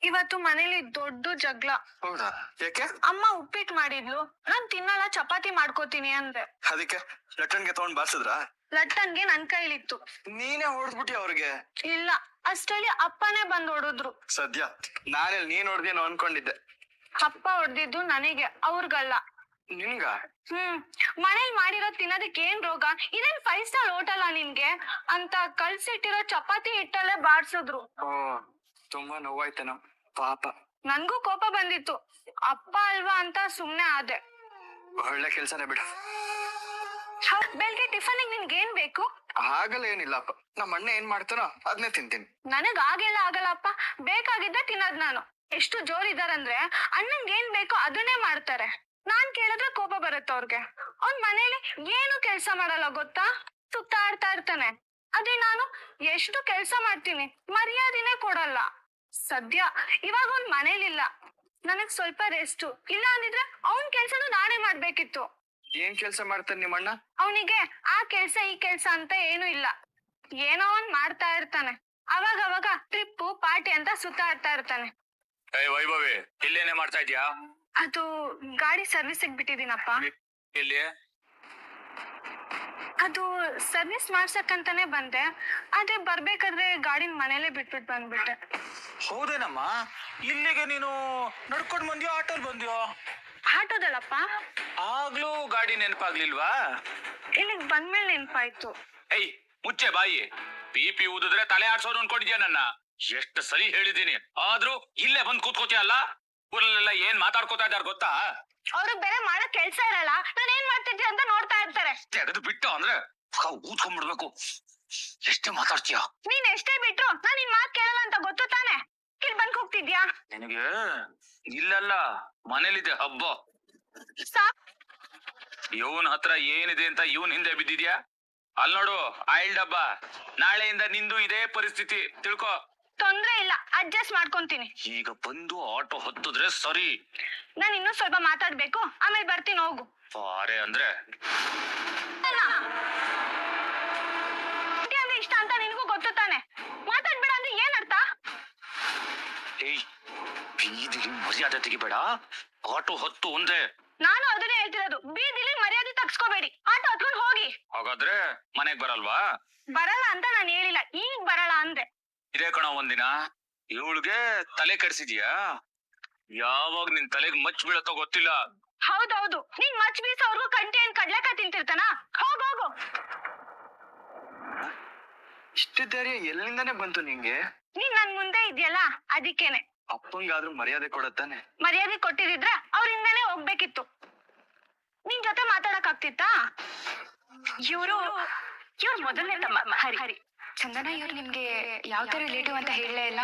ಇವತ್ತು ಮನೇಲಿ ದೊಡ್ಡ ಜಗ್ಳ. ಹೌದಾ? ಯಾಕೆ? ಅಮ್ಮ ಉಪ್ಪಿಟ್ಟು ಮಾಡಿದ್ಲು, ನಾನ್ ತಿನ್ನಲ್ಲ ಚಪಾತಿ ಮಾಡ್ಕೋತೀನಿ ಅಂದೆ. ಅದಕ್ಕೆ ಲಟ್ಟಣ್ಗೆ ತಗೊಂಡ್ ಬಾರ್ಸಿದ್ರಾ? ಲಟ್ಟನ್ಗೆ ನನ್ ಕೈಲಿತ್ತು. ನೀನೇ ಹೊಡೆದ್ಬಿಟ್ಟಿ ಅವ್ರಿಗೆ? ಇಲ್ಲ, ಅಷ್ಟರಲ್ಲಿ ಅಪ್ಪನೇ ಬಂದ್ ಹೊಡೆದ್ರು. ಸದ್ಯ ನಾನೇ ನೀನ್ ಹೊಡೆದೇನೋ ಅನ್ಕೊಂಡಿದ್ದೆ. ಅಪ್ಪ ಹೊಡೆದಿದ್ದು ನನಗೆ, ಅವ್ರಿಗಲ್ಲ. ನಿನ್ಗ? ಮನೇಲಿ ಮಾಡಿರೋ ತಿನ್ನೋದಕ್ಕೆ ಏನ್ ರೋಗ? ಇದೇನ್ 5 ಸ್ಟಾರ್ ಹೋಟೆಲ್ ನಿನ್ಗೆ ಅಂತ ಕಳ್ಸಿಟ್ಟಿರೋ ಚಪಾತಿ ಹಿಟ್ಟಲ್ಲೇ ಬಾರ್ಸಿದ್ರು. ಓ, ತುಂಬಾ ನೋವಾಯ್ತೇನೋ ಪಾಪ. ನನ್ಗೂ ಕೋಪ ಬಂದಿತ್ತು, ಅಪ್ಪ ಅಲ್ವಾ ಅಂತ ಸುಮ್ನೆ ಆದೆ. ಒಳ್ಳೆ ಕೆಲ್ಸನೇ ಬಿಡು. ಬೆಳಗ್ಗೆ ಟಿಫನ್ ನಿನ್ಗೆ ಏನ್ ಬೇಕು? ಆಗಲ್ಲ, ಏನಿಲ್ಲಪ್ಪ. ನಮ್ಮ ಅಣ್ಣ ಏನ್ ಮಾಡ್ತಾನೋ ಅದನ್ನೇ ತಿಂತೀನಿ. ನನಗ್ ಆಗೆಲ್ಲ ಆಗಲ್ಲಪ್ಪ, ಬೇಕಾಗಿದ್ದ ತಿನ್ನೋದ್ ನಾನು. ಎಷ್ಟು ಜೋರಿದಾರಂದ್ರೆ ಅಣ್ಣಂಗೆ ಏನ್ ಬೇಕೋ ಅದನ್ನೇ ಮಾಡ್ತಾರೆ. ನಾನ್ ಕೇಳಿದ್ರೆ ಕೋಪ ಬರುತ್ತೆ ಅವ್ರಿಗೆ. ಅವ್ನ್ ಮನೇಲಿ ಏನು ಕೆಲ್ಸ ಮಾಡಲ್ಲ ಗೊತ್ತಾ, ಸುತ್ತಾಡ್ತಾ ಇರ್ತಾನೆ. ಅದೇ ನಾನು ಎಷ್ಟು ಕೆಲ್ಸ ಮಾಡ್ತೀನಿ, ಮರ್ಯಾದೆನೇ ಕೊಡಲ್ಲ. ಸದ್ಯ ಇವಾಗ ಅವ್ನ್ ಮನೇಲಿಲ್ಲ, ನನಗ್ ಸ್ವಲ್ಪ ರೆಸ್ಟ್. ಇಲ್ಲ ಅಂದಿದ್ರೆ ಅವ್ನ್ ಕೆಲ್ಸನೂ ನಾನೇ ಮಾಡ್ಬೇಕಿತ್ತು. ಏನ್ ಕೆಲ್ಸ ಮಾಡ್ತಾನೆ ನಿಮ್ಮಣ್ಣ? ಅವನಿಗೆ ಆ ಕೆಲ್ಸ ಈ ಕೆಲ್ಸ ಅಂತ ಏನು ಇಲ್ಲ, ಏನೋ ಒಂದ್ ಮಾಡ್ತಾ ಇರ್ತಾನೆ. ಅವಾಗ ಟ್ರಿಪ್ಪು ಪಾರ್ಟಿ ಅಂತ ಸುತ್ತಾಡ್ತಾ ಇರ್ತಾನೆ. ವೈಭವಿ, ಇಲ್ಲೇನೆ ಮಾಡ್ತಾ ಇದ್ಯಾ? ಅದು ಗಾಡಿ ಸರ್ವಿಸಿಗೆ ಬಿಟ್ಟಿದ್ದೀನಪ್ಪ. ಇಲ್ಲಿ ಅದು ಸರ್ವಿಸ್ ಮಾಡ್ಸಕ್ಕಂತಾನೆ ಬಂದೆ, ಆದ್ರೆ ಬರ್ಬೇಕಾದ್ರೆ ಗಾಡಿನ ಮನೇಲೆ ಬಿಟ್ಬಿಟ್ಟು ಬಂದ್ಬಿಟ್ಟೆ. ಹೌದೇನಮ್ಮ? ಇಲ್ಲಿಗೆ ನೀನು ನಡ್ಕೊಂಡ್ ಬಂದ್ಯೋ ಆಟೋಲ್ ಬಂದ್ಯೋ? ಆಟೋದಲ್ಲಪ್ಪ. ಆಗ್ಲೂ ಗಾಡಿ ನೆನಪಾಗ್ಲಿಲ್ವಾ? ಇಲ್ಲಿಗ್ ಬಂದ್ಮೇಲೆ ನೆನ್ಪಾಯ್ತು. ಏಯ್ ಮುಚ್ಚೆ ಬಾಯಿ. ಪಿ ಊದಿದ್ರೆ ತಲೆ ಆಡ್ಸೋದು ಅನ್ಕೊಂಡಿದ್ಯಾ ನನ್ನ? ಎಷ್ಟು ಸರಿ ಹೇಳಿದೀನಿ, ಆದ್ರೂ ಇಲ್ಲೇ ಬಂದ್ ಕೂತ್ಕೋತಿಯಲ್ಲ. ಊರಲ್ಲೆಲ್ಲ ಏನ್ ಮಾತಾಡ್ಕೋತಾ ಇದಾರ ಗೊತ್ತಾ? ಅವ್ರಿಗೆ ಬೇರೆ ಮಾಡಕ್ ಕೆಲ್ಸ ಇರಲ್ಲ, ನಾನ್ ಏನ್ ಮಾಡ್ತಿದ್ದೆ ಅಂತ ನೋಡ್ತಾ ಇರ್ತಾರೆ. ತೆಗೆದು ಬಿಟ್ಟು ಅಂದ್ರೆ ಊದ್ಕೊಂಡ್ಬಿಡ್ಬೇಕು. ಎಷ್ಟೇ ಮಾತಾಡ್ತೀಯ ನೀನ್ ಎಷ್ಟೇ ಬಿಟ್ರು ನಾನ್ ನಿನ್ ಮಾತ್ ಕೇಳಲ್ಲ ಅಂತ ಗೊತ್ತು ತಾನೆ. ಇಲ್ಲಿ ಬಂದ್ ಹೋಗ್ತಿದ್ಯಾ? ನಿನಗೆ ಇಲ್ಲಲ್ಲ, ಮನೇಲಿದೆ ಹಬ್ಬ. ಇವನ್ ಹತ್ರ ಏನಿದೆ ಅಂತ ಇವನ್ ಹಿಂದೆ ಬಿದ್ದಿದ್ಯಾ? ಅಲ್ ನೋಡು, ಆಯಿಲ್ ಡಬ್ಬ. ನಾಳೆಯಿಂದ ನಿಂದು ಇದೇ ಪರಿಸ್ಥಿತಿ, ತಿಳ್ಕೊ. ತೊಂದ್ರೆ ಇಲ್ಲ, ಅಡ್ಜಸ್ಟ್ ಮಾಡ್ಕೊಂತೀನಿ. ಈಗ ಬಂದು ಆಟೋ ಹತ್ತಿದ್ರೆ ಸರಿ. ನಾನ್ ಇನ್ನೂ ಸ್ವಲ್ಪ ಮಾತಾಡ್ಬೇಕು, ಆಮೇಲೆ ಬರ್ತೀನಿ, ಹೋಗು. ಪಾರೆ ಅಂದ್ರೆ ಇಷ್ಟ ಅಂತ ನಿನಗೂ ಗೊತ್ತು ತಾನೆ. ಮಾತಾಡ್ಬೇಡ ಅಂದ್ರೆ ಏನ್ ಅರ್ಥ? ಏಯ್, ಬೀದಿಲಿ ಮರ್ಯಾದೆ ತೆಗಿಬೇಡ. ಆಟೋ ಹತ್ತು ಒಂದೇ. ನಾನು ಅದನ್ನೇ ಹೇಳ್ತಿರೋದು, ಬೀದಿಲಿ ಮರ್ಯಾದೆ ತಗ್ಸ್ಕೋಬೇಡಿ, ಆಟೋ ಹತ್ಕೊಂಡು ಹೋಗಿ. ಹಾಗಾದ್ರೆ ಮನೆಗ್ ಬರಲ್ವಾ? ಬರಲ್ಲ ಅಂತ ನಾನು ಹೇಳಿಲ್ಲ, ಈಗ ಬರಲ್ಲ ಅಂದೆ. ಇದೇ ಕಣ ಒಂದಿನ ಇವಳಿಗೆ ತಲೆ ಕೆಡ್ಸಿದ್ಯಾ? ಯಾವಾಗ ನಿನ್ ತಲೆಗ್ ಮಚ್ ಬೀಳತ್ತೋ ಗೊತ್ತಿಲ್ಲ. ಹೌದೌದು, ನೀನ್ ಮಚ್ ಬೀಸೋರ್ಗು ಕಂಟಿ ಏನ್ ಕಡ್ಲೆಕಾಯಿ ತಿಂತಿರ್ತಾನ. ಹೋಗು. ಇಷ್ಟು ಧೈರ್ಯ ಎಲ್ಲಿಂದಾನೆ ಬಂತು ನಿಂಗೆ? ನೀನ್ ನನ್ ಮುಂದೆ ಇದೆಯಲ್ಲ, ಅದಕ್ಕೇನೆ. ಅಪ್ಪಂಗಾದ್ರೂ ಮರ್ಯಾದೆ ಕೊಡತ್ತಾನೆ. ಮರ್ಯಾದೆ ಕೊಟ್ಟಿದ್ರೆ ಅವ್ರಿಂದಾನೇ ಹೋಗ್ಬೇಕಿತ್ತು. ನಿನ್ ಜೊತೆ ಮಾತಾಡಕ್ ಆಗ್ತಿತ್ತಾ? ಇವ್ರು ಮೊದಲನೇ ತಮ್ಮ ಹರಿ. ಚಂದನ, ಇವ್ರು ನಿಮ್ಗೆ ಯಾವ್ದೇ ರಿಲೇಟಿವ್ ಅಂತ ಹೇಳಲೇ ಇಲ್ಲ.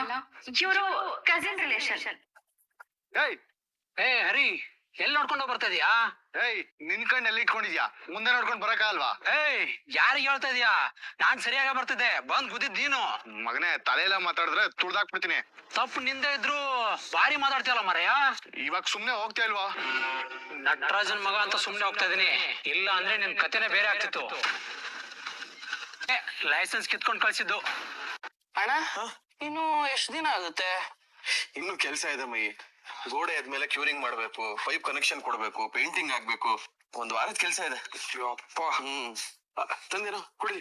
ಇವರು ಕಸಿನ್ ರಿಲೇಷನ್. ಏ ಹರಿ, ಎಲ್ಲಿ ನೋಡ್ಕೊಂಡು ಬರ್ತಾ ಇದೀಯಾ? ಏಯ್, ನಿನ್ ಕಣ್ಣು ಎಲ್ಲಿ ಇಟ್ಕೊಂಡಿದ್ಯಾ? ಮುಂದೆ ನೋಡ್ಕೊಂಡ್ ಬರಕಾಲ್ವಾ? ಏಯ್, ಯಾರಿಗೆ ಹೇಳ್ತಾ ಇದೀಯಾ? ನಾನ್ ಸರಿಯಾಗ ಬರ್ತಿದ್ದೆ, ಬಂದ್ ಗುದ್ದಿದ್ ನೀನು. ಮಗನೇ, ತಲೆಯೆಲ್ಲ ಮಾತಾಡಿದ್ರೆ ತುಳ್ದಾಕ್ಬಿಡ್ತೀನಿ. ತಪ್ಪು ನಿಂದೆ ಇದ್ರು ಬಾರಿ ಮಾತಾಡ್ತೀಯಲ್ಲ ಮರಯ್ಯ. ಇವಾಗ ಸುಮ್ನೆ ಹೋಗ್ತಾ ಇಲ್ವಾ? ನಟರಾಜನ್ ಮಗ ಅಂತ ಸುಮ್ನೆ ಹೋಗ್ತಾ ಇದೀನಿ, ಇಲ್ಲ ಅಂದ್ರೆ ನಿನ್ ಕತೆನೆ ಬೇರೆ ಆಗ್ತಿತ್ತು. ಲೈಸೆನ್ಸ್ ಕಿತ್ಕೊಂಡ್ ಕಳ್ಸಿದ್ದು. ಅಣ್ಣ, ಇನ್ನು ಎಷ್ಟು ದಿನ ಆಗುತ್ತೆ? ಇನ್ನು ಕೆಲ್ಸ ಇದೆ ಮೈ. ಗೋಡೆ ಆದ್ಮೇಲೆ ಕ್ಯೂರಿಂಗ್ ಮಾಡ್ಬೇಕು, ಪೈಪ್ ಕನೆಕ್ಷನ್ ಕೊಡ್ಬೇಕು, ಪೇಂಟಿಂಗ್ ಆಗ್ಬೇಕು. ಒಂದ್ ವಾರದ ಕೆಲ್ಸ ಇದೆ. ತಂದೇನೋ ಕುಡಿ.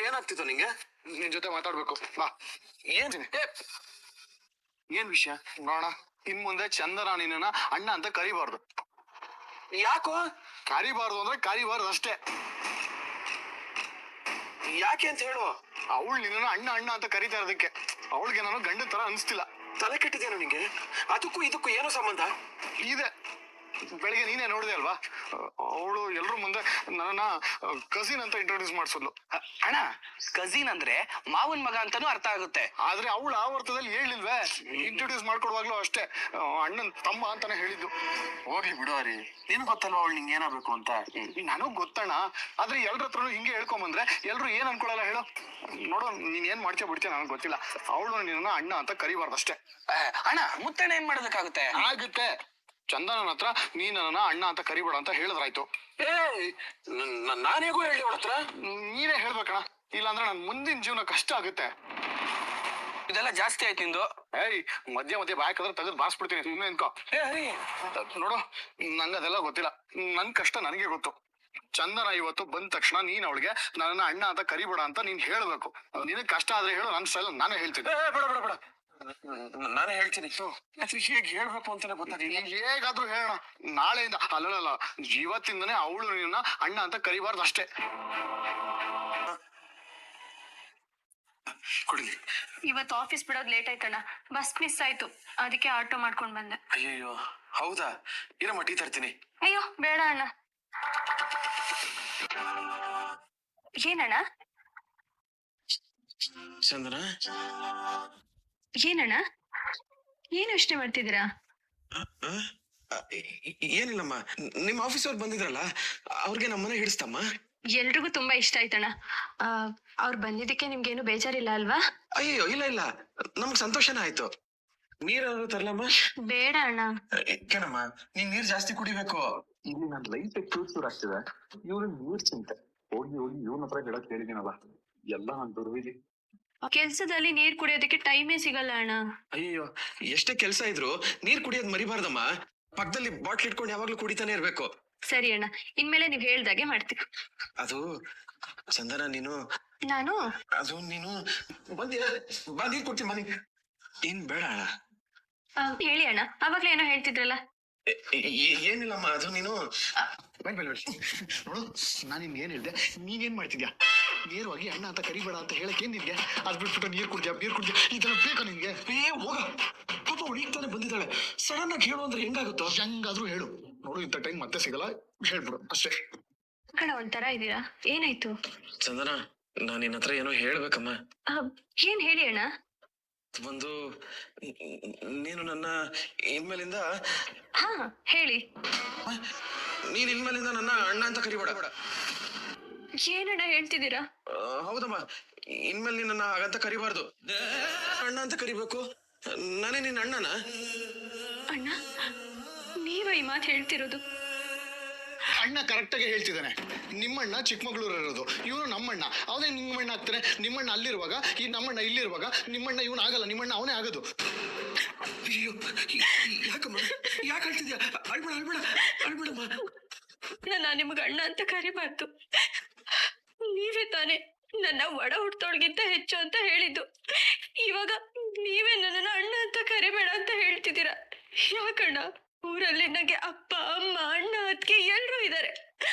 ಏನಾಗ್ತಿತ್ತು ನಿಂಗೆ? ನಿನ್ ಜೊತೆ ಮಾತಾಡ್ಬೇಕು, ಬಾ. ಏನ್ ವಿಷಯ? ನೋಡೋಣ, ಇನ್ ಮುಂದೆ ಚಂದನ ನಿನ್ನ ಅಣ್ಣ ಅಂತ ಕರಿಬಾರ್ದು. ಯಾಕೋ? ಕರಿಬಾರ್ದು ಅಂದ್ರೆ ಕರಿಬಾರ್ದು ಅಷ್ಟೇ. ಯಾಕೆ ಅಂತ ಹೇಳು. ಅವಳು ನಿನ್ನ ಅಣ್ಣ ಅಂತ ಕರಿತಾ ಇರೋದಕ್ಕೆ ಅವಳಿಗೆ ನಾನು ಗಂಡ ತರ ಅನ್ಸ್ತಿಲ್ಲ. ತಲೆ ಕೆಟ್ಟಿದೇನೋ ನಿಂಗೆ? ಅದಕ್ಕೂ ಇದಕ್ಕೂ ಏನೋ ಸಂಬಂಧ ಇದೆ. ಬೆಳಿಗ್ಗೆ ನೀನೇ ನೋಡಿದೆ ಅಲ್ವಾ, ಅವಳು ಎಲ್ರ ಮುಂದೆ ನನ್ನ ಕಸಿನ್ ಅಂತ ಇಂಟ್ರೊಡ್ಯೂಸ್ ಮಾಡ್ಸಿದ್ಲು. ಅಣ್ಣ, ಕಸಿನ್ ಅಂದ್ರೆ ಮಾವನ್ ಮಗ ಅಂತಾನೂ ಅರ್ಥ ಆಗುತ್ತೆ. ಆದ್ರೆ ಅವಳು ಆ ಅರ್ಥದಲ್ಲಿ ಹೇಳಿಲ್ವೇ. ಇಂಟ್ರೊಡ್ಯೂಸ್ ಮಾಡ್ಕೊಡುವಾಗ್ಲೂ ಅಷ್ಟೇ ಅಣ್ಣನ್ ತಮ್ಮ ಅಂತಾನೆ ಹೇಳಿದ್ದು. ಹೋಗ್ಲಿ ಬಿಡುವರಿ, ನಿನ್ ಗೊತ್ತಲ್ವಾ ಅವಳು ನಿಂಗೆ ಏನಾಗ್ಬೇಕು ಅಂತ. ನನಗ್ ಗೊತ್ತಣ್ಣ, ಆದ್ರೆ ಎಲ್ರ ಹತ್ರನು ಹಿಂಗೆ ಹೇಳ್ಕೊಂಬಂದ್ರೆ ಎಲ್ರು ಏನ್ ಅನ್ಕೊಳಲ್ಲ ಹೇಳು. ನೋಡು, ನೀನ್ ಏನ್ ಮಾಡ್ತೀಯ ಬಿಡ್ತೀಯ ನನಗೆ ಗೊತ್ತಿಲ್ಲ. ಅವಳು ನಿನ್ನ ಅಣ್ಣ ಅಂತ ಕರಿಬಾರ್ದು ಅಷ್ಟೇ. ಅಣ್ಣ, ಮುತ್ತಣ್ಣ ಏನ್ ಮಾಡೋದಕ್ಕಾಗುತ್ತೆ? ಆಗುತ್ತೆ. ಚಂದನನ ಹತ್ರ ನೀ ನನ್ನ ಅಣ್ಣ ಅಂತ ಕರಿಬೇಡ ಅಂತ ಹೇಳಿದ್ರಾಯ್ತು. ನಾನೇಗೋ ಹೇಳಿ ಅವಳ ಹತ್ರ? ನೀನೇ ಹೇಳ್ಬೇಕಣ್ಣ, ಇಲ್ಲಾಂದ್ರೆ ನನ್ ಮುಂದಿನ ಜೀವನ ಕಷ್ಟ ಆಗುತ್ತೆ. ಇದೆಲ್ಲ ಜಾಸ್ತಿ ಆಯ್ತು ನಿಂದು. ಏಯ್ ಮಧ್ಯ ಮಧ್ಯೆ ಬಾಯ್ ಕದ್ರೆ ತೆಗೆದು ಬಾರಿಸ್ಬಿಡ್ತೀನಿ, ಸುಮ್ಮನೆ ಅನ್ಕೋ. ಏ ಹರಿ, ನೋಡು, ನಂಗೆ ಅದೆಲ್ಲ ಗೊತ್ತಿಲ್ಲ. ನನ್ ಕಷ್ಟ ನನಗೆ ಗೊತ್ತು. ಚಂದನ ಇವತ್ತು ಬಂದ ತಕ್ಷಣ ನೀನ್ ಅವಳಿಗೆ ನನ್ನ ಅಣ್ಣ ಅಂತ ಕರಿಬೇಡ ಅಂತ ನೀನ್ ಹೇಳ್ಬೇಕು. ನಿನಗ್ ಕಷ್ಟ ಆದ್ರೆ ಹೇಳು, ನನ್ ಸಲ ನಾನೇ ಹೇಳ್ತೀನಿ. ಬೇಡ ನಾನೇ ಹೇಳ್ತೀನಿ. ಹೇಗೆ ಹೇಳ್ಬೇಕು ಅಂತಾನೆ ಗೊತ್ತಾಗಿಲ್ಲ. ಹೇಗಾದ್ರೂ ಹೇಳೋಣ. ನಾಳೆಯಿಂದ ಅಲ್ಲಲ್ಲ, ಇವತ್ತಿಂದನೇ ಅವಳು ನಿನ್ನ ಅಣ್ಣ ಅಂತ ಕರಿಬಾರ್ದು ಅಷ್ಟೇ. ಕೊಡ್ಲಿ. ಇವತ್ತು ಆಫೀಸ್ ಬಿಡೋದ್ ಲೇಟ್ ಆಯ್ತಣ್ಣ, ಬಸ್ ಮಿಸ್ ಆಯ್ತು, ಅದಕ್ಕೆ ಆಟೋ ಮಾಡ್ಕೊಂಡ್ ಬಂದೆ. ಅಯ್ಯಯ್ಯೋ, ಹೌದಾ? ಇರಮ್ಮ, ಟೀ ತರ್ತೀನಿ. ಅಯ್ಯೋ ಬೇಡ ಅಣ್ಣ. ಏನಣ್ಣ? ಚಂದನ, ಏನಣ್ಣ, ಏನು ಯೋಚನೆ ಮಾಡ್ತಿದ್ದೀರಾ? ಏನಿಲ್ಲಮ್ಮ, ನಿಮ್ಮ ಆಫೀಸ್ ಅವ್ರು ಬಂದಿದ್ರಲ್ಲ, ಅವ್ರಿಗೆ ನಮ್ಮನೆ ಹಿಡಿಸ್ತಮ್ಮ. ಎಲ್ರಿಗೂ ತುಂಬಾ ಇಷ್ಟ ಆಯ್ತಣ್ಣ. ಅವ್ರು ಬಂದಿದ್ದಕ್ಕೆ ನಿಮ್ಗೇನು ಬೇಜಾರಿಲ್ಲ ಅಲ್ವಾ? ಅಯ್ಯೋ, ಇಲ್ಲ, ನಮ್ಗ್ ಸಂತೋಷನೇ ಆಯ್ತು. ನೀರಾದ್ರು ತರ್ಲಮ್ಮ? ಬೇಡ ಅಣ್ಣ. ಏನಮ್ಮ, ನೀನ್ ನೀರ್ ಜಾಸ್ತಿ ಕುಡಿಬೇಕು. ಇಲ್ಲಿ ನನ್ ಲೈಫ್ ಚೂರ್ ಆಗ್ತಿದೆ. ಇವ್ರು ನೀರ್ ಚಿಂತೆ ಹೋಗಿ ಇವ್ನ ಹತ್ರ ಹೇಳಕ್ ಹೇಳಿದೀನಲ್ಲ, ಎಲ್ಲ ನಾನ್ ದುರ್ವಿಧಿ. ಕೆಲ್ಸದಲ್ಲಿ ನೀರ್ ಕುಡಿಯೋದಕ್ಕೆ ಟೈಮೇ ಸಿಗಲ್ಲ ಅಣ್ಣ. ಅಯ್ಯೋ, ಎಷ್ಟೇ ಕೆಲ್ಸ ಇದ್ರು ನೀರ್ ಕುಡಿಯೋದ್ ಮರಿಬಾರ್ದಮ್ಮ. ಪಕ್ಕದಲ್ಲಿ ಬಾಟ್ಲ್ ಇಟ್ಕೊಂಡು ಯಾವಾಗ್ಲೂ ಕುಡಿತಾನೆ ಇರ್ಬೇಕು. ಸರಿ ಅಣ್ಣ, ಇನ್ಮೇಲೆ ನೀವ್ ಹೇಳ್ದಾಗೆ ಮಾಡ್ತೀವಿ. ಅದು ಚಂದನ, ನೀನು ಬಾ, ನೀರ್ ಕೊಡ್ತೀನಿ ಬನ್ನಿ. ಏನ್ ಬೇಡ ಅಣ್ಣ. ಹೇಳಿ ಅಣ್ಣ, ಅವಾಗ್ಲೇ ಏನೋ ಹೇಳ್ತಿದ್ರಲ್ಲ. ಏನಿಲ್ಲಮ್ಮ, ಅದು ನೀನು ನೋಡು, ನಾನು ನಿಮ್ಗೆ ಏನ್ ಹೇಳ್ದೆ, ನೀನೇನ್ ಮಾಡ್ತಿದ್ಯಾ? ನೇರವಾಗಿ ಅಣ್ಣ ಅಂತ ಕರಿಬೇಡ ಅಂತ ಹೇಳಕ್ ಏನ್ ನಿನ್ಗೆ? ಅದ್ ಬಿಟ್ಬಿಟ್ಟು ನೀರ್ ಕುಡ್ದ್ಯಾ ಇದೆಲ್ಲ ಬೇಕಾ ನಿನ್ಗೆ? ಹೋಗ, ಪಾಪ ಈಗ ತಾನೇ ಬಂದಿದ್ದಾಳೆ. ಸಡನ್ ಆಗಿ ಹೇಳು ಅಂದ್ರೆ ಹೆಂಗಾಗುತ್ತೋ? ಹೆಂಗಾದ್ರೂ ಹೇಳು. ನೋಡು, ಇಂಥ ಟೈಮ್ ಮತ್ತೆ ಸಿಗಲ್ಲ, ಹೇಳ್ಬಿಡು ಅಷ್ಟೇ. ಕಣ ಒಂಥರ ಇದೀರಾ, ಏನಾಯ್ತು? ಚಂದನ, ನಾನ್ ನಿನ್ನ ಹತ್ರ ಏನೋ ಹೇಳ್ಬೇಕಮ್ಮ. ಏನ್ ಹೇಳಿ ಅಣ್ಣ? ಒಂದು, ನೀನು ನನ್ನ ಇನ್ಮೇಲಿಂದ ಹೇಳಿ. ನೀನ್ ಇನ್ಮೇಲಿಂದ ನನ್ನ ಅಣ್ಣ ಅಂತ ಕರಿಬೇಡ. ಏನಣ್ಣ ಹೇಳ್ತಿದ್ದೀರಾ? ಹೌದಮ್ಮ, ಇನ್ಮೇಲೆ ನೀನ್ ನನ್ನ ಹಾಗಂತ ಕರಿಬಾರ್ದು, ಅಣ್ಣ ಅಂತ ಕರಿಬೇಕು. ನಾನೇ ನಿನ್ನ ಅಣ್ಣನ. ಅಣ್ಣ, ನೀವ ಈ ಮಾತು ಹೇಳ್ತಿರೋದು? ಅಣ್ಣ ಕರೆಕ್ಟ್ ಆಗಿ ಹೇಳ್ತಿದ್ದಾನೆ. ನಿಮ್ಮಣ್ಣ ಚಿಕ್ಕಮಗಳೂರು ಇರೋದು, ಇವನು ನಮ್ಮಣ್ಣ. ಅವನೇ ನಿಮ್ಮಣ್ಣ ಆಗ್ತಾನೆ. ನಿಮ್ಮಣ್ಣ ಅಲ್ಲಿರುವಾಗ ಈ ನಮ್ಮಣ್ಣ ಇಲ್ಲಿರುವಾಗ ನಿಮ್ಮಣ್ಣ ಇವನು ಆಗಲ್ಲ, ನಿಮ್ಮಣ್ಣ ಅವನೇ ಆಗೋದು. ಅಯ್ಯೋ, ಯಾಕಮ್ಮ, ಯಾಕೆ ಹೇಳ್ತಿದ್ಯಾ? ಅಳ್ಬೇಡಮ್ಮ. ನಾನು ನಿಮ್ಗೆ ಅಣ್ಣ ಅಂತ ಕರಿಬಾರ್ದು. ನೀವೇ ತಾನೇ ನನ್ನ ಒಡ ಹುಟ್ಟೋಳ್ಗಿಂತ ಹೆಚ್ಚು ಅಂತ ಹೇಳಿದ್ದು. ಇವಾಗ ನೀವೇ ನನ್ನನ್ನು ಅಣ್ಣ ಅಂತ ಕರಿಬೇಡ ಅಂತ ಹೇಳ್ತಿದ್ದೀರಾ. ಯಾಕಣ್ಣ? ಊರಲ್ಲಿ ನನಗೆ ಅಪ್ಪ, ಅಮ್ಮ, ಅಣ್ಣ, ಅತ್ತಿಗೆ ಎಲ್ರೂ ಇದ್ದಾರೆ.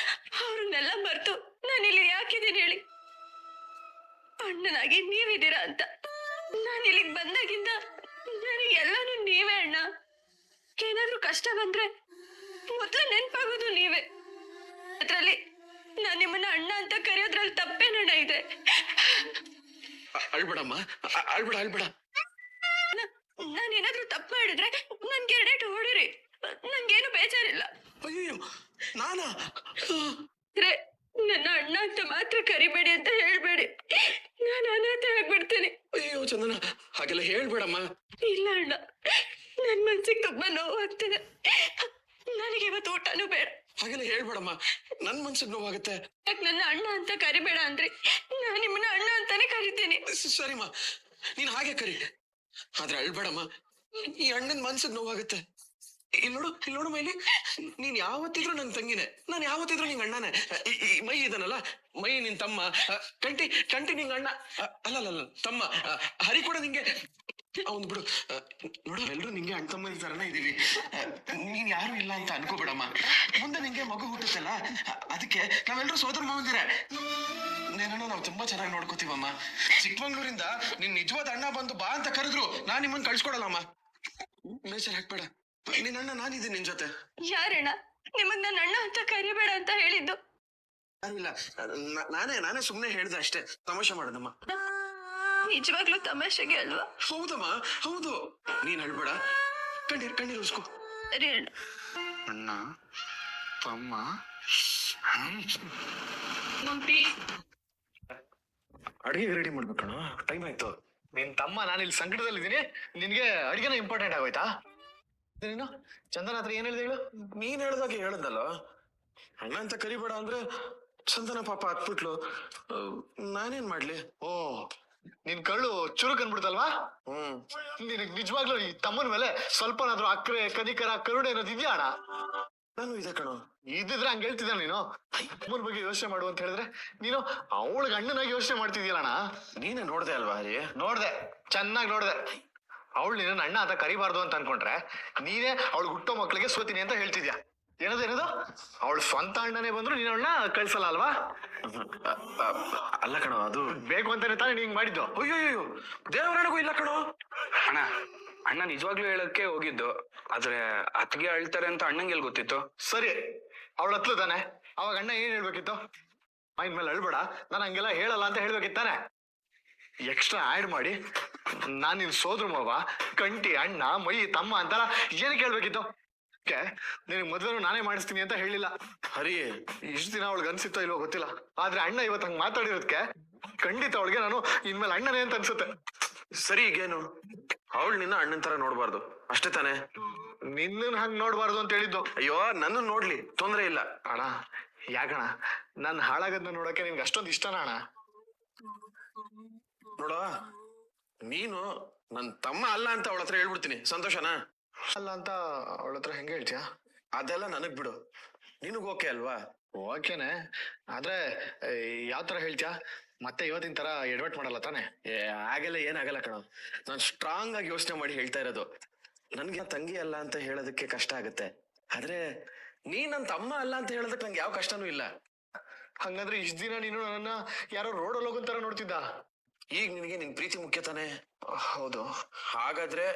ಅವ್ರನ್ನೆಲ್ಲ ಮರ್ತು ನಾನಿಲ್ಲಿ ಯಾಕಿದ್ದೀನಿ ಹೇಳಿ? ಅಣ್ಣನಾಗಿ ನೀವಿದ್ದೀರಾ ಅಂತ. ನಾನು ಇಲ್ಲಿಗೆ ಬಂದಾಗಿಂದ ನನಗೆಲ್ಲಾನು ನೀವೇ ಅಣ್ಣ. ಏನಾದ್ರೂ ಕಷ್ಟ ಬಂದ್ರೆ ಮೊದಲು ನೆನ್ಪಾಗೋದು ನೀವೇ. ಅದ್ರಲ್ಲಿ ನಾನು ನಿಮ್ಮನ್ನ ಅಣ್ಣ ಅಂತ ಕರೆಯೋದ್ರಲ್ಲಿ ತಪ್ಪೇನಣ್ಣ ಇದೆ? ಅಳ್ಬೇಡಮ್ಮ, ಅಳ್ಬೇಡ. ನಾನೇನಾದ್ರೂ ತಪ್ಪು ಮಾಡಿದ್ರೆ ನನ್ಗೆ ಎರಡೇಟು ಹೊಡಿರಿ, ನಂಗೇನು ಬೇಜಾರಿಲ್ಲ. ಅಯ್ಯೋ, ನಾನಾ? ನನ್ನ ಅಣ್ಣ ಅಂತ ಮಾತ್ರ ಕರಿಬೇಡಿ ಅಂತ ಹೇಳ್ಬೇಡಿ, ನಾನು ಅನಾಥ ಆಗ್ಬಿಡ್ತೀನಿ. ಅಯ್ಯೋ ಚಂದನ, ಹಾಗೆಲ್ಲ ಹೇಳ್ಬೇಡಮ್ಮ. ಇಲ್ಲ ಅಣ್ಣ, ನನ್ ಮನ್ಸಿಗೆ ತುಂಬಾ ನೋವು ಆಗ್ತಿದೆ. ನನಗೆ ಇವತ್ತು ಊಟನೂ ಬೇಡ. ಹಾಗೆಲ್ಲ ಹೇಳ್ಬೇಡಮ್ಮ, ನನ್ ಮನ್ಸಿಗೆ ನೋವಾಗುತ್ತೆ. ಯಾಕೆ ನನ್ನ ಅಣ್ಣ ಅಂತ ಕರಿಬೇಡ ಅಂದ್ರೆ ನಾನು ನಿಮ್ಮನ್ನ ಅಣ್ಣ ಅಂತಾನೆ ಕರಿತೀನಿ. ಸರಿಮ್ಮ, ನೀನ್ ಹಾಗೆ ಕರಿ, ಆದ್ರೆ ಅಳ್ಬೇಡಮ್ಮ. ಈ ಅಣ್ಣನ್ ಮನ್ಸಿಗೆ ನೋವಾಗುತ್ತೆ. ಇಲ್ಲಿ ನೋಡು ಮೈಲಿ, ನೀನ್ ಯಾವತ್ತಿದ್ರು ನನ್ ತಂಗಿನೇ, ನಾನ್ ಯಾವತ್ತಿದ್ರು ನಿಂಗ್ ಅಣ್ಣನೇ. ಈ ಮೈ ಇದನ್ನಲ್ಲ, ಮೈ ನಿನ್ ತಮ್ಮ, ಕಂಟಿ ನಿಂಗ್ ಅಣ್ಣ. ಅಲ್ಲ ತಮ್ಮ. ಹರಿ ಕೂಡ ನಿಂಗೆ. ಅವನು ಬಿಡು. ನೋಡು, ಎಲ್ರು ನಿಂಗೆ ಅಣ್ಣ ತಮ್ಮ ತರನೇ ಇದೀವಿ. ನೀನ್ ಯಾರು ಇಲ್ಲ ಅಂತ ಅನ್ಕೋಬೇಡಮ್ಮ. ಮುಂದೆ ನಿಂಗೆ ಮಗು ಹುಟ್ಟುತ್ತಲ್ಲ, ಅದಕ್ಕೆ ನಾವೆಲ್ಲರೂ ಸೋದರ ಮಾವಂದಿರ. ನಿನ್ನನ್ನು ನಾವು ತುಂಬಾ ಚೆನ್ನಾಗಿ ನೋಡ್ಕೋತೀವಮ್ಮ. ಚಿಕ್ಕಮಂಗ್ಳೂರಿಂದ ನಿನ್ ನಿಜವಾದ ಅಣ್ಣ ಬಂದು ಬಾ ಅಂತ ಕರೆದ್ರು ನಾನ್ ನಿಮ್ಮನ್ನ ಕಳ್ಸ್ಕೊಡಲ್ಲಮ್ಮ. ಬೇಸರ ಹಾಕ್ಬೇಡ, ನಿನ್ನ ಅಣ್ಣ ನಾನಿದ್ದೀನಿ ನಿನ್ ಜೊತೆ. ಯಾರಣ್ಣ ನಿಮಗ್ ನನ್ನ ಅಣ್ಣ ಅಂತ ಕರಿಬೇಡ ಅಂತ ಹೇಳಿದ್ದು? ಇಲ್ಲ, ನಾನೇ ಸುಮ್ನೆ ಹೇಳ್ದೆ ಅಷ್ಟೇ, ತಮಾಷೆ ಮಾಡೋದಮ್ಮ. ನಿಜವಾಗ್ಲೂ ತಮಾಷೆಗೆ ಅಲ್ವಾ? ಹೌದಮ್ಮ, ಹೌದು. ನೀನ್ ಅಳ್ಬೇಡ, ಕಣ್ಣೀರ್ ಉಸ್ಕೋ. ಸರಿ ಅಣ್ಣ. ಅಣ್ಣ, ತಮ್ಮ, ಅಡಿಗೆ ರೆಡಿ ಮಾಡ್ಬೇಕಣ್ಣ, ಟೈಮ್ ಆಯ್ತು. ನಿನ್ ತಮ್ಮ, ನಾನು ಇಲ್ಲಿ ಸಂಕಟದಲ್ಲಿದ್ದೀನಿ, ನಿನ್ಗೆ ಅಡಿಗೆನ ಇಂಪಾರ್ಟೆಂಟ್ ಆಗೋಯ್ತಾ? ನೀನು ಚಂದನ ಹತ್ರ ಏನ್ ಹೇಳ್ದೆ ಹೇಳು? ನೀನ್ ಹೇಳ್ದಾಗ ಹೇಳದಲ್ಲ, ಅಣ್ಣ ಅಂತ ಕರಿಬೇಡ ಅಂದ್ರೆ ಚಂದನ ಪಾಪ ಹತ್ಬಿಟ್ಲು. ನಾನೇನ್ ಮಾಡ್ಲಿ? ಓ, ನಿನ್ ಕಳ್ಳು ಚುರುಕ್ ಅನ್ಬಿಡ್ತಲ್ವಾ? ನಿನಗ್ ನಿಜವಾಗ್ಲೂ ಈ ತಮ್ಮನ ಮೇಲೆ ಸ್ವಲ್ಪನಾದ್ರೂ ಅಕ್ರೆ ಕನಿಕರ ಕರುಣೆ ಅನ್ನೋದು ಇದೆಯಾ ಅಣ್ಣ? ನಾನು ಇದೆ ಕಣೋ. ಇದ್ದಿದ್ರೆ ಹಂಗ ಹೇಳ್ತಿದ್ದ ನೀನು. ಅಮ್ಮನ ಬಗ್ಗೆ ಯೋಚನೆ ಮಾಡು ಅಂತ ಹೇಳಿದ್ರೆ ನೀನು ಅವಳಿಗೆ ಅಣ್ಣನಾಗಿ ಯೋಚನೆ ಮಾಡ್ತಿದ್ಯಲ್ಲ ಅಣ್ಣ. ನೀನೇ ನೋಡ್ದೆ ಅಲ್ವಾ ಹರಿ? ನೋಡ್ದೆ, ಚೆನ್ನಾಗಿ ನೋಡ್ದೆ. ಅವಳು ನಿನ್ನ ಅಣ್ಣ ಅಂತ ಕರಿಬಾರ್ದು ಅಂತ ಅನ್ಕೊಂಡ್ರೆ ನೀನೇ ಅವಳು ಹುಟ್ಟೋ ಮಕ್ಳಿಗೆ ಸೋತೀನಿ ಅಂತ ಹೇಳ್ತಿದ್ಯಾ. ಏನದು ಅವಳು ಸ್ವಂತ ಅಣ್ಣನೇ ಬಂದ್ರು ನೀನ್ ಅವಳನ್ನ ಕಳ್ಸಲ್ಲ ಅಲ್ವಾ? ಅಲ್ಲ ಕಣೋ, ಅದು ಬೇಕು ಅಂತಾನೆ ತಾನೇ ನೀನ್ ಮಾಡಿದ್ದು. ಅಯ್ಯೋ ದೇವರಣಗೂ ಇಲ್ಲ ಕಣೋ. ಅಣ್ಣ ಅಣ್ಣ ನಿಜವಾಗ್ಲೂ ಹೇಳಕ್ಕೆ ಹೋಗಿದ್ದು, ಆದ್ರೆ ಅತ್ತಿಗೆ ಅಳ್ತಾರೆ ಅಂತ ಅಣ್ಣಂಗೆ ಎಲ್ಲಿ ಗೊತ್ತಿತ್ತು? ಸರಿ, ಅವಳ ಹತ್ಲು ತಾನೆ, ಅವಾಗ ಅಣ್ಣ ಏನ್ ಹೇಳ್ಬೇಕಿತ್ತು? ಮೈನ್ ಮೇಲೆ ಅಳ್ಬೇಡ, ನಾನು ಹಂಗೆಲ್ಲ ಹೇಳಲ್ಲ ಅಂತ ಹೇಳ್ಬೇಕಿತ್ತಾನೆ. ಎಕ್ಸ್ಟ್ರಾ ಆಡ್ ಮಾಡಿ ನಾನ್ ನಿನ್ ಸೋದ್ರ ಮಾವ, ಕಂಟಿ, ಅಣ್ಣ, ಮೈ, ತಮ್ಮ ಅಂತಾರ ಏನಕ್ಕೆ ಹೇಳ್ಬೇಕಿತ್ತು? ನಿನಗ್ ಮದ್ವೆನೂ ನಾನೇ ಮಾಡಿಸ್ತೀನಿ ಅಂತ ಹೇಳಿಲ್ಲ. ಹರಿ, ಇಷ್ಟು ದಿನ ಅವಳಿಗೆ ಅನ್ಸಿತ್ತೋ ಇಲ್ವೋ ಗೊತ್ತಿಲ್ಲ, ಆದ್ರೆ ಅಣ್ಣ ಇವತ್ತು ಹಂಗ್ ಮಾತಾಡಿರೋದಕ್ಕೆ ಖಂಡಿತ ಅವಳಿಗೆ ನಾನು ಇನ್ಮೇಲೆ ಅಣ್ಣನೇ ಅಂತ ಅನ್ಸುತ್ತೆ. ಸರಿ ಈಗೇನು? ಅವಳು ನಿನ್ನ ಅಣ್ಣನ್ ತರ ನೋಡ್ಬಾರ್ದು ಅಷ್ಟೇ ತಾನೆ? ನಿನ್ನನ್ ಹಂಗ್ ನೋಡ್ಬಾರ್ದು ಅಂತ ಹೇಳಿದ್ದು. ಅಯ್ಯೋ, ನನ್ನ ನೋಡ್ಲಿ, ತೊಂದ್ರೆ ಇಲ್ಲ. ಅಣ್ಣ ಯಾಕಣ ನನ್ ಹಾಳಾಗದ್ನ ನೋಡಕ್ಕೆ ನಿನ್ಗೆ ಅಷ್ಟೊಂದು ಇಷ್ಟನಾ ಅಣ್ಣ? ನೋಡ, ನೀನು ನನ್ ತಮ್ಮ ಅಲ್ಲ ಅಂತ ಅವಳ ಹತ್ರ ಹೇಳ್ಬಿಡ್ತೀನಿ, ಸಂತೋಷನಾ? ಅಲ್ಲ ಅಂತ ಅವಳ ಹತ್ರ ಹೆಂಗ ಹೇಳ್ತೀಯ? ಅದೆಲ್ಲ ನನಗ್ ಬಿಡು, ನಿನಗ್ ಓಕೆ ಅಲ್ವಾ? ಓಕೆನೆ, ಆದ್ರೆ ಯಾವ ತರ ಹೇಳ್ತೀಯ? ಮತ್ತೆ ಇವತ್ತಿನ ತರ ಎಡ್ವರ್ಟ್ ಮಾಡಲ್ಲ ತಾನೆ? ಆಗಲ್ಲ, ಏನಾಗಲ್ಲ ಕಣ. ನಾನ್ ಸ್ಟ್ರಾಂಗ್ ಆಗಿ ಯೋಚನೆ ಮಾಡಿ ಹೇಳ್ತಾ ಇರೋದು. ನನ್ಗೆ ತಂಗಿ ಅಲ್ಲ ಅಂತ ಹೇಳೋದಕ್ಕೆ ಕಷ್ಟ ಆಗುತ್ತೆ, ಆದ್ರೆ ನೀನ್ ನನ್ ತಮ್ಮ ಅಲ್ಲ ಅಂತ ಹೇಳೋದಕ್ಕೆ ನಂಗೆ ಯಾವ ಕಷ್ಟನೂ ಇಲ್ಲ. ಹಂಗಂದ್ರೆ ಇಷ್ಟ ದಿನ ನೀನು ನನ್ನ ಯಾರೋ ರೋಡಲ್ಲಿ ಹೋಗೋ ತರ ನೋಡ್ತಿದ್ದ, ಈಗ ನಿನಗೆ ನಿನ್ ಪ್ರೀತಿ ಮುಖ್ಯ ತಾನೆ? ಹೌದು. ಹಾಗಾದ್ರೆ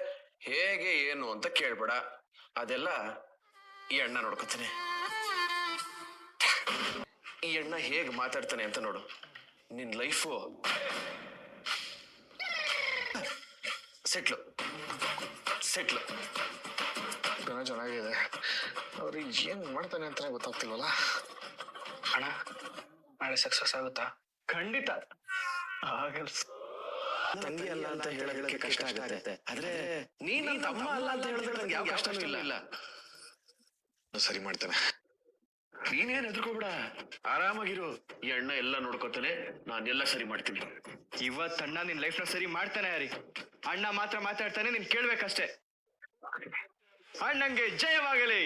ಹೇಗೆ ಏನು ಅಂತ ಕೇಳ್ಬೇಡ, ಅದೆಲ್ಲ ಈ ಅಣ್ಣ ನೋಡ್ಕೊತಾನೆ. ಈ ಅಣ್ಣ ಹೇಗ್ ಮಾತಾಡ್ತಾನೆ ಅಂತ ನೋಡು. ನಿನ್ ಲೈಫು ಸೆಟ್ಲು. ಚೆನ್ನಾಗಿದೆ, ಅವ್ರಿಗೆ ಏನ್ ಮಾಡ್ತಾನೆ ಅಂತಾನೆ ಗೊತ್ತಾಗ್ತಿಲ್ವಲ್ಲ. ಅಣ್ಣ ನಾಳೆ ಸಕ್ಸಸ್ ಆಗುತ್ತಾ? ಖಂಡಿತ ಆಗಲ್ಲ. ತಂಗಿ ಅಲ್ಲ ಅಂತ ಹೇಳೋದಕ್ಕೆ ಕಷ್ಟ ಆಗುತ್ತೆ, ಆದ್ರೆ ನೀನ್ ನನ್ ತಮ್ಮ ಅಲ್ಲ ಅಂತ ಹೇಳಿದ್ರೆ ನಂಗೆ ಯಾವ ಕಷ್ಟನೂ ಇಲ್ಲ. ಸರಿ ಮಾಡ್ತಾನೆ. ನೀನೇನ್ ಹೆದರ್ಕೋಬೇಡ, ಆರಾಮಾಗಿರು. ಈ ಅಣ್ಣ ಎಲ್ಲ ನೋಡ್ಕೊತಾನೆ, ನಾನೆಲ್ಲ ಸರಿ ಮಾಡ್ತೀನಿ. ಇವತ್ತು ಅಣ್ಣ ನಿನ್ ಲೈಫ್ ನ ಸರಿ ಮಾಡ್ತಾನೆ ಹರಿ. ಅಣ್ಣ ಮಾತ್ರ ಮಾತಾಡ್ತಾನೆ, ನೀನ್ ಕೇಳ್ಬೇಕಷ್ಟೇ. ಅಣ್ಣಂಗೆ ಜಯವಾಗಲಿ.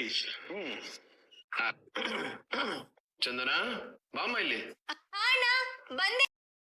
ಚಂದನ, ಬಾಮ್ಮ ಇಲ್ಲಿ. ಅಣ್ಣ ಬಂದೆ.